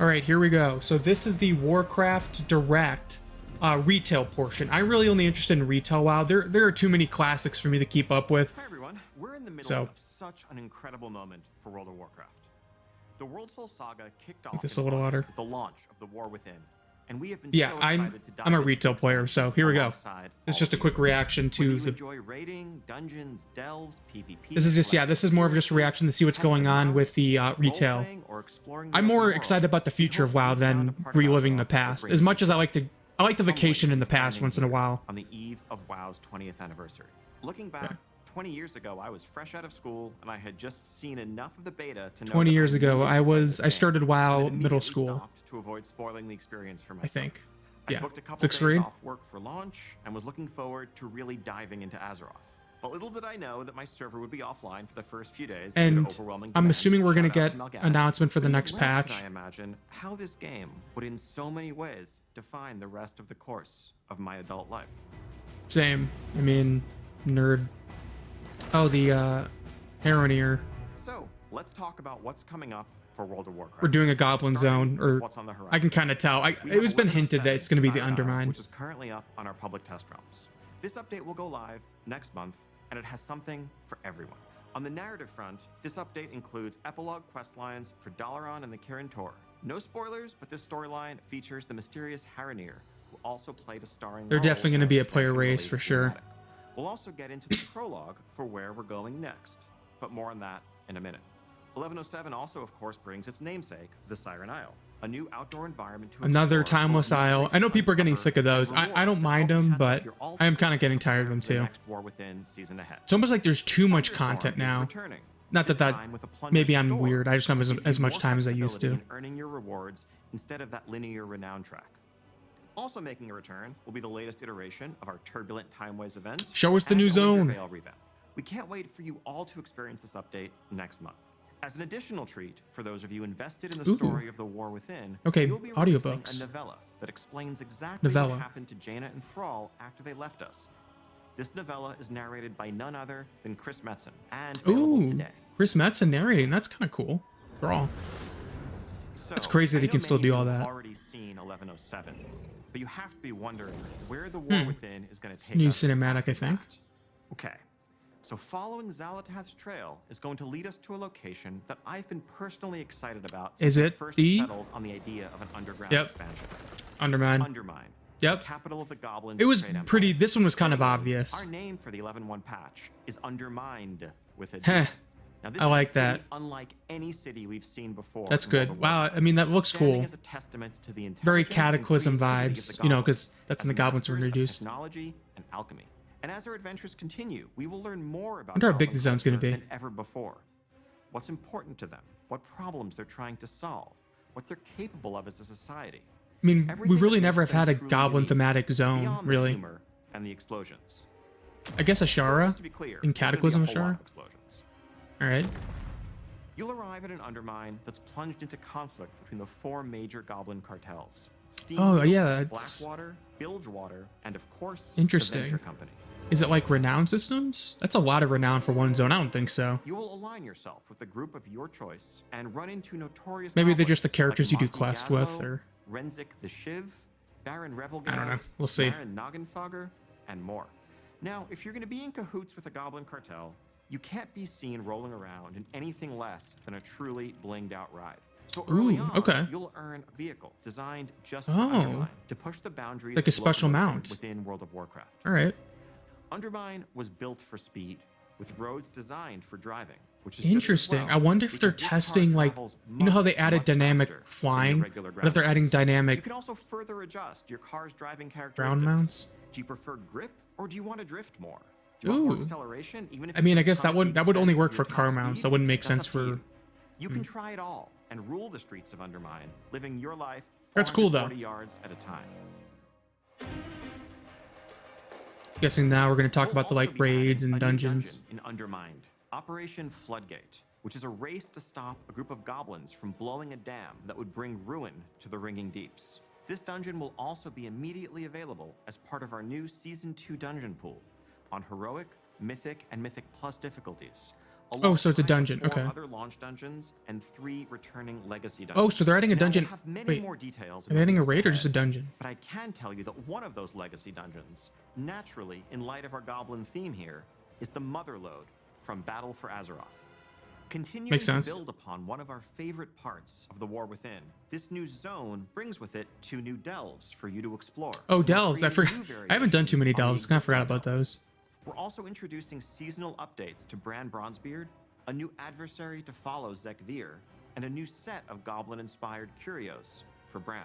All right, here we go. So this is the Warcraft Direct retail portion. I'm really only interested in retail WoW. There are too many classics for me to keep up with. Hi everyone, we're in the middle of such an incredible moment for World of Warcraft. The World Soul Saga kicked off This a little louder. with the launch of the War Within, and we have been Yeah, so excited to dive I'm a into retail the player, so here we go. It's just a quick reaction to you the. enjoy raiding, dungeons, delves, PvP. This is just this is more of just a reaction to see what's going on with the retail. I'm more excited about the future of WoW than reliving the past. As much as I like the vacation in the past once in a while. On the eve of WoW's 20th anniversary. Looking back, 20 years ago, I was fresh out of school, and I had just seen enough of the beta to know 20 years ago, I started WoW middle school. To avoid spoiling the experience for myself. I think. I Yeah. booked a couple Sixth days grade. off work for launch and was looking forward to really diving into Azeroth. But little did I know that my server would be offline for the first few days. And overwhelming I'm demand. assuming we're going to Shout out get to Malgash. announcement for the But next little patch. Can I imagine how this game would in so many ways define the rest of the course of my adult life. Same. I mean, nerd. Oh, the Heroneer. So let's talk about what's coming up for World of Warcraft. We're doing a goblin Starting zone, with or what's on the horizon. I can kind of tell. We It have was been hinted that it's going to be the Cyanide, Undermine. which is currently up on our public test realms. This update will go live next month, and it has something for everyone. On the narrative front, this update includes epilogue quest lines for Dalaran and the Kirin Tor. No spoilers, but this storyline features the mysterious Heroneer, who also played a starring They're role definitely in going to our be a player extension race release for sure. cinematic. We'll also get into the prologue for where we're going next, but more on that in a minute. 1107 also, of course, brings its namesake, the Siren Isle, a new outdoor environment to Another explore timeless full of isle. I know people are getting sick of those. I don't mind them, but I am kind of getting tired of them too. Next War Within season ahead. It's almost like there's too much Thunderstorm content is now. returning. Not that This that time with a plunder maybe I'm store, weird. I just don't have which gives as you much more time as I used to. flexibility in earning your rewards instead of that linear renown track. Also making a return will be the latest iteration of our Turbulent Timeways event. Show us the and new a Winter zone. Veil revamp. We can't wait for you all to experience this update next month. As an additional treat for those of you invested in the Ooh. story of the War Within, Okay, you'll be audiobooks. releasing a novella that explains exactly Novella. what happened to Jaina and Thrall after they left us. This novella is narrated by none other than Chris Metzen and available Ooh, today. Chris Metzen narrating. That's kind of cool. For all. So, That's crazy that I he can know still many do of all you have that. already seen 1107, but you have to be wondering where the War Within is going to take New us cinematic, after I think. that. Okay, so following Xalatath's trail is going to lead us to a location that I've been personally excited about since Is I it first the- settled on the idea of an underground Yep. expansion. Undermine. Undermine. Yep. Capital of the Goblins. It was Trade Empire. pretty. This one was kind of Our obvious. name for the 11.1 patch is Undermined with a D. Heh. Now, this I is a like city that. Unlike any city we've seen before. That's in World good. of Wow. Warcraft. I mean, that looks Standing cool. as a testament to the Very intelligence and Cataclysm creativity of vibes, the you know, goblins, 'cause that's as when the goblins were masters of introduced. Technology and alchemy. And as our adventures continue, we will learn more about Wonder how big goblin the zone's gonna culture be. than ever before. What's important to them, what problems they're trying to solve, what they're capable of as a society. I mean, we Everything really that never have makes them had a truly goblin unique, thematic zone, beyond the really. humor and the explosions. I guess So Ashara just to be clear, in there's gonna be a Cataclysm whole lot Ashara. of explosions. All right. You'll arrive at an Undermine that's plunged into conflict between the four major goblin cartels. Steam, Oh, yeah, that's Blackwater, Bilgewater, and of course, Interesting. the Venture Company. Is it like renown systems? That's a lot of renown for one zone. I don't think so. You will align yourself with a group of your choice and run into notorious Maybe they're just the goblins characters like you do Maki quests Gazlo, with, or Renzik the Shiv, Baron Revelgaz, I don't know. We'll see. Baron Noggenfogger, and more. Now, if you're going to be in cahoots with a goblin cartel, you can't be seen rolling around in anything less than a truly blinged out ride. So early Ooh, on, okay. you'll earn a vehicle designed just for Oh. Undermine to push the boundaries Like a of special locomotion mount. within World of Warcraft. all right. Undermine was built for speed, with roads designed for driving, which is just as Interesting. well, I wonder if they're because this car testing, like, travels you know how they much, added much dynamic faster than your flying? regular What if they're ground adding mounts? dynamic You can also further adjust your car's driving ground characteristics. mounts? Do you prefer grip or do you want to drift more? Do you want more Ooh. acceleration, even if I it's mean, I at guess that the would only expense work of for your car top mounts. speed? That wouldn't make That's sense up to for. you. You can try it all and rule the streets of Undermine, living your life That's cool, though. 440 yards at a time. Guessing now we're gonna talk We'll about the also like be adding raids a and new dungeons. dungeon in Undermined, Operation Floodgate, which is a race to stop a group of goblins from blowing a dam that would bring ruin to the ringing deeps. This dungeon will also be immediately available as part of our new Season 2 dungeon pool on Heroic, Mythic, and Mythic Plus difficulties, Oh, so it's a dungeon. 4 Okay. other launch dungeons and 3 returning legacy dungeons. Oh, so they're adding a Now, we'll dungeon. have many Wait, more details are they adding a in raid or weeks just a ahead, dungeon? But I can tell you that one of those legacy dungeons, naturally in light of our goblin theme here, is the Motherlode from Battle for Azeroth. Continuing Makes sense. to build upon one of our favorite parts of the War Within, this new zone brings with it 2 new delves for you to explore. Oh, We're delves. I creating forgot. new I haven't done too many variations delves. on the Kind of forgot existing about delves. those. We're also introducing seasonal updates to Bran Bronzebeard, a new adversary to follow Zekvir, and a new set of goblin-inspired curios for Bran.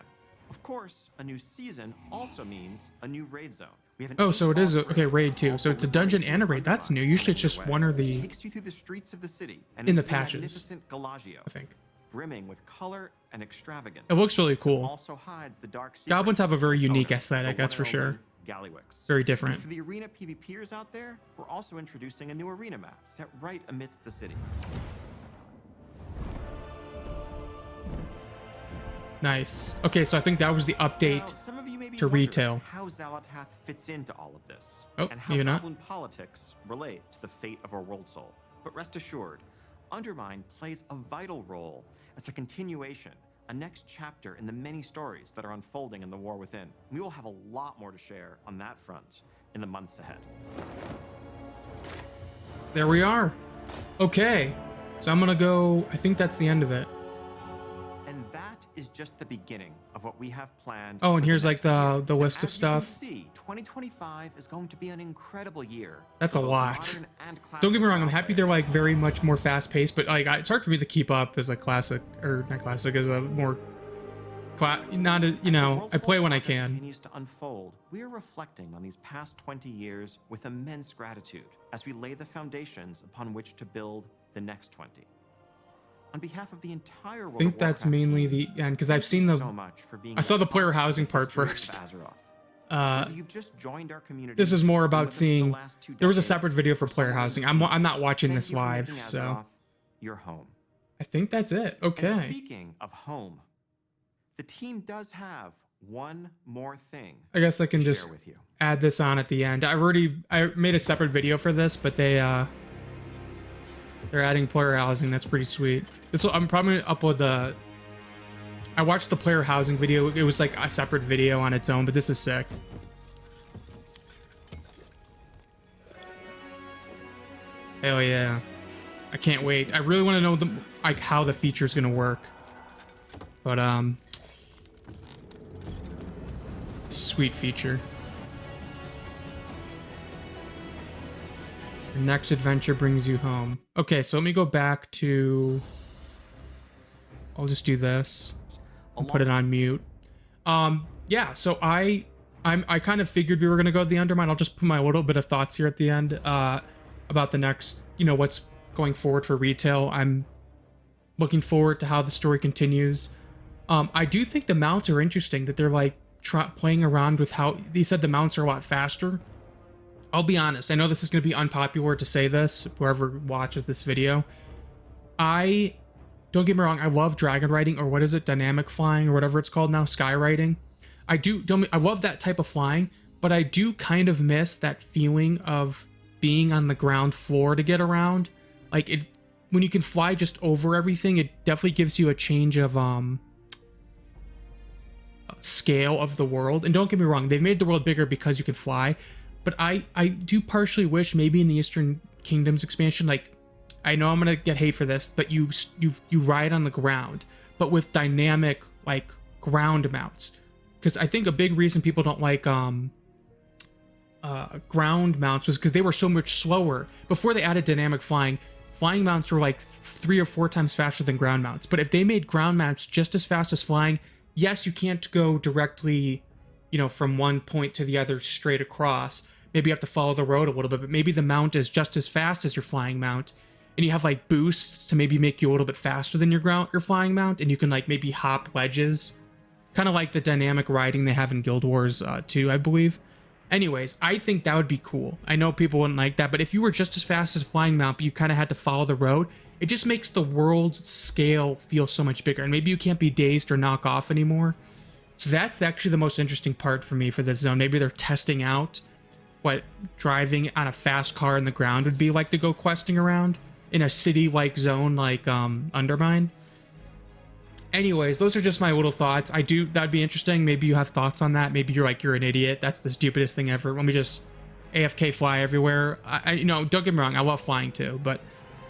Of course, a new season also means a new raid zone. We have an Oh, so it is a, 8-boss okay, raid raid too. called So the it's a dungeon Liberation and a of raid. That's new. Undermine Usually Raid it's just one or It the, takes you through the streets of the city and in the into patches, magnificent Galagio, I think. brimming with color and extravagance. It looks really cool. Also hides the dark Goblins have a very secrets of unique Conan, aesthetic, the that's for one and only sure. Gallywix. Very And different. for the arena PvPers out there, we're also introducing a new arena map set right amidst the city. Nice. Okay, so I think that was the update. Now, some of you may be to wondering retail. how Xalatath fits into all of this, Oh, and how maybe not. goblin politics relate to the fate of our world soul. But rest assured, Undermine plays a vital role as a continuation, a next chapter in the many stories that are unfolding in the War Within. We will have a lot more to share on that front in the months ahead. There we are. Okay, so I'm gonna go, I think that's the end of it. And that is just the beginning of what we have planned. Oh, and for here's like next year. the Now, list of as you can stuff. see, 2025 is going to be an incredible year. That's a for both lot. modern and Don't get me classic wrong, I'm happy they're players. like very much more fast paced, but like it's hard for me to keep up as a classic, or not classic, as a more, not a, you know, I play when I can. Continues to unfold. We are reflecting on these past 20 years with immense gratitude as we lay the foundations upon which to build the next 20. On behalf of the entire World I think of that's Warcraft mainly team, the end, because I've thank seen you the, so much for being I saw a the player part of housing part history of first. Azeroth. Whether you've just joined our community, This is more or about with us for the seeing, last 2 there was a decades, separate video for or player someone housing. new, I'm not watching thank this you for live, making so Azeroth your home. I think that's it. And Okay. speaking of home, the team does have one more thing I guess I can to just share with you. add this on at the end. I made a separate video for this, but they're adding player housing. That's pretty sweet. I'm probably gonna upload the, I watched the player housing video. It was like a separate video on its own, but this is sick. Hell yeah. I can't wait. I really want to know like how the feature is going to work. But sweet feature. Your next adventure brings you home. Okay, so let me go back to, I'll just do this and put it on mute. Yeah, so I kind of figured we were gonna go to the Undermine. I'll just put my little bit of thoughts here at the end about the next, you know, what's going forward for retail. I'm looking forward to how the story continues. I do think the mounts are interesting, that they're like playing around with how they said the mounts are a lot faster. I'll be honest, I know this is going to be unpopular to say this, whoever watches this video. Don't get me wrong, I love dragon riding, or what is it, dynamic flying, or whatever it's called now, sky riding. I love that type of flying, but I do kind of miss that feeling of being on the ground floor to get around. Like it, when you can fly just over everything, it definitely gives you a change of scale of the world. And don't get me wrong, they've made the world bigger because you can fly, but I do partially wish maybe in the Eastern Kingdoms expansion, like, I know I'm gonna get hate for this, but you ride on the ground, but with dynamic like ground mounts. Because I think a big reason people don't like ground mounts was because they were so much slower. Before they added dynamic flying mounts were like 3 or 4 times faster than ground mounts. But if they made ground mounts just as fast as flying, yes, you can't go directly, you know, from one point to the other straight across. Maybe you have to follow the road a little bit, but maybe the mount is just as fast as your flying mount. And you have like boosts to maybe make you a little bit faster than your flying mount, and you can like maybe hop ledges. Kind of like the dynamic riding they have in Guild Wars 2, I believe. Anyways, I think that would be cool. I know people wouldn't like that, but if you were just as fast as a flying mount, but you kind of had to follow the road, it just makes the world scale feel so much bigger. And maybe you can't be dazed or knock off anymore. So that's actually the most interesting part for me for this zone. Maybe they're testing out what driving on a fast car in the ground would be like to go questing around. in a city-like zone like Undermine. Anyways, those are just my little thoughts. That'd be interesting. Maybe you have thoughts on that. Maybe you're like, you're an idiot. That's the stupidest thing ever. Let me just AFK fly everywhere. You know, don't get me wrong, I love flying too, but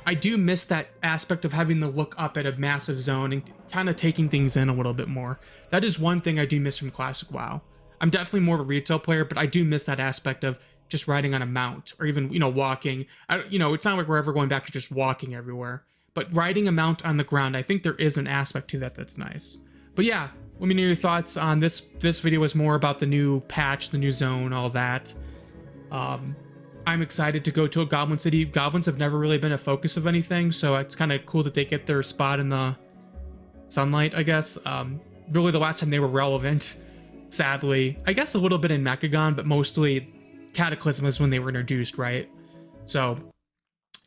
I do miss that aspect of having to look up at a massive zone and kind of taking things in a little bit more. That is one thing I do miss from Classic WoW. I'm definitely more of a retail player, but I do miss that aspect of just riding on a mount or even, you know, walking. You know, it's not like we're ever going back to just walking everywhere, but riding a mount on the ground, I think there is an aspect to that that's nice. But yeah, let me know your thoughts on this. This video was more about the new patch, the new zone, all that. I'm excited to go to a goblin city. Goblins have never really been a focus of anything, so it's kind of cool that they get their spot in the sunlight, I guess. Really the last time they were relevant, sadly, I guess a little bit in Mechagon, but mostly Cataclysm is when they were introduced, right? So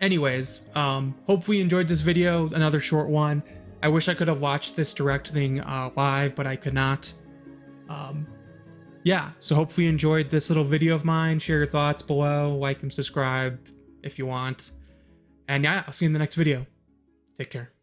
anyways, hopefully you enjoyed this video, another short one. I wish I could have watched this direct thing live, but I could not. Yeah, so hopefully you enjoyed this little video of mine. Share your thoughts below, like and subscribe if you want. And yeah, I'll see you in the next video. Take care.